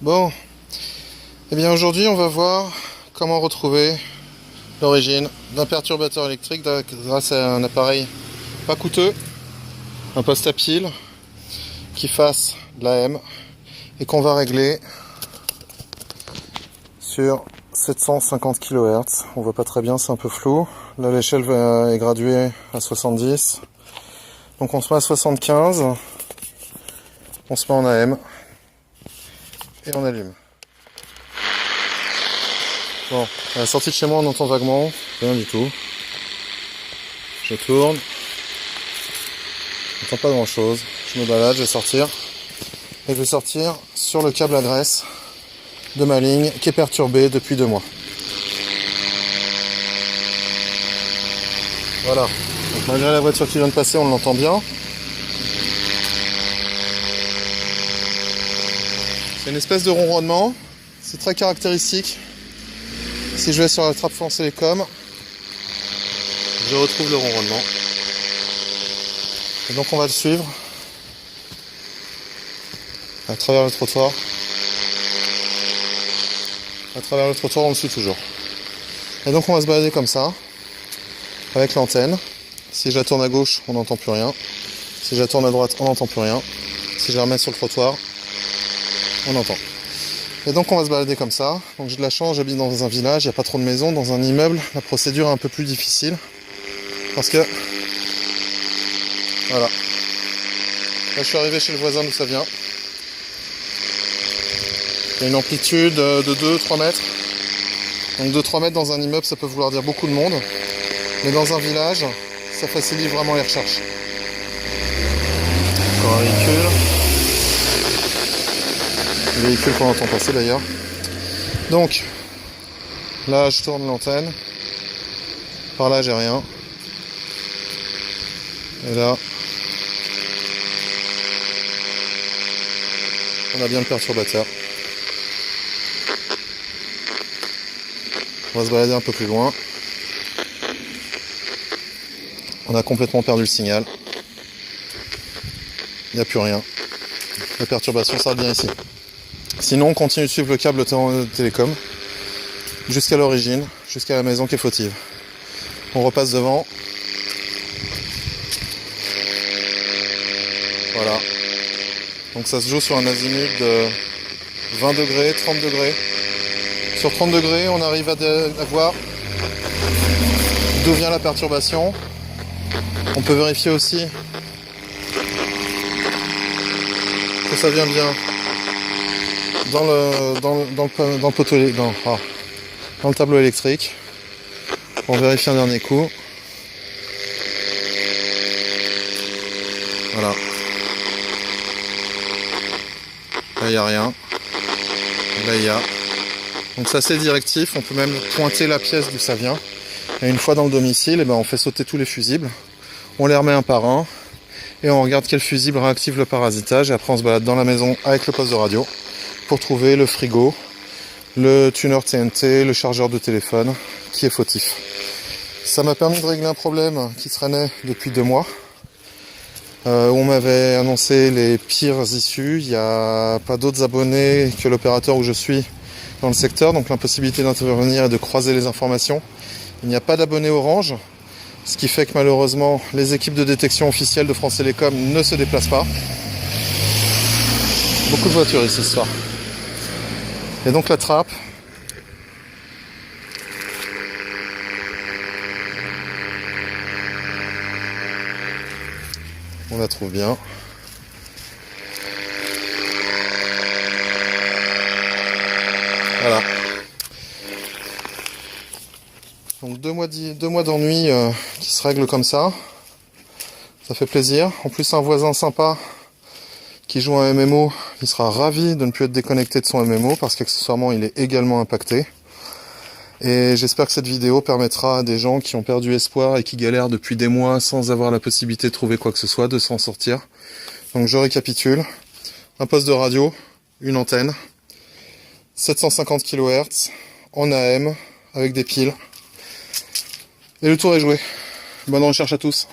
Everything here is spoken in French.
Bon, eh bien aujourd'hui on va voir comment retrouver l'origine d'un perturbateur électrique grâce à un appareil pas coûteux, un poste à pile qui fasse de l'AM et qu'on va régler sur 750 kHz. On voit pas très bien, c'est un peu flou. Là l'échelle est graduée à 70. Donc on se met à 75, on se met en AM et on allume. Bon, à la sortie de chez moi on entend vaguement, rien du tout. Je tourne, j'entends pas grand chose. Je me balade, je vais sortir. Et je vais sortir sur le câble adresse de ma ligne qui est perturbée depuis 2 mois. Voilà. Donc malgré la voiture qui vient de passer, on l'entend bien. C'est une espèce de ronronnement. C'est très caractéristique. Si je vais sur la trappe France Télécom, je retrouve le ronronnement. Et donc on va le suivre à travers le trottoir. À travers le trottoir, on le suit toujours. Et donc on va se balader comme ça, avec l'antenne. Si je la tourne à gauche, on n'entend plus rien. Si je la tourne à droite, on n'entend plus rien. Si je la remets sur le trottoir, on entend. Et donc on va se balader comme ça. Donc j'ai de la chance, j'habite dans un village, il n'y a pas trop de maisons. Dans un immeuble, la procédure est un peu plus difficile. Parce que... Voilà. Là je suis arrivé chez le voisin d'où ça vient. Il y a une amplitude de 2-3 mètres. Donc 2-3 mètres dans un immeuble, ça peut vouloir dire beaucoup de monde. Mais dans un village, ça facilite vraiment les recherches. Encore un véhicule. Le véhicule qu'on entend passer d'ailleurs. Donc, là je tourne l'antenne. Par là j'ai rien. Et là, on a bien le perturbateur. On va se balader un peu plus loin. On a complètement perdu le signal. Il n'y a plus rien. La perturbation s'arrête bien ici. Sinon, on continue de suivre le câble télécom jusqu'à l'origine, jusqu'à la maison qui est fautive. On repasse devant. Voilà. Donc ça se joue sur un azimut de 20 degrés, 30 degrés. Sur 30 degrés, on arrive à voir d'où vient la perturbation. On peut vérifier aussi que ça vient bien dans le poteau, dans le tableau électrique. On vérifie un dernier coup. Voilà. Là, il n'y a rien. Là, il y a. Donc c'est assez directif. On peut même pointer la pièce d'où ça vient. Et une fois dans le domicile, on fait sauter tous les fusibles. On les remet un par un. Et on regarde quel fusible réactive le parasitage. Et après, on se balade dans la maison avec le poste de radio pour trouver le frigo, le tuner TNT, le chargeur de téléphone qui est fautif. Ça m'a permis de régler un problème qui traînait depuis 2 mois. Où on m'avait annoncé les pires issues. Il n'y a pas d'autres abonnés que l'opérateur où je suis dans le secteur, donc l'impossibilité d'intervenir et de croiser les informations. Il n'y a pas d'abonnés Orange, ce qui fait que malheureusement les équipes de détection officielles de France Télécom ne se déplacent pas. Beaucoup de voitures ici ce soir. Et donc la trappe. On la trouve bien. Voilà. Donc 2 mois d'ennui qui se règlent comme ça. Ça fait plaisir. En plus un voisin sympa qui joue un MMO, il sera ravi de ne plus être déconnecté de son MMO parce qu'accessoirement il est également impacté. Et j'espère que cette vidéo permettra à des gens qui ont perdu espoir et qui galèrent depuis des mois sans avoir la possibilité de trouver quoi que ce soit, de s'en sortir. Donc je récapitule. Un poste de radio, une antenne, 750 kHz, en AM, avec des piles. Et le tour est joué. Bonne recherche à tous.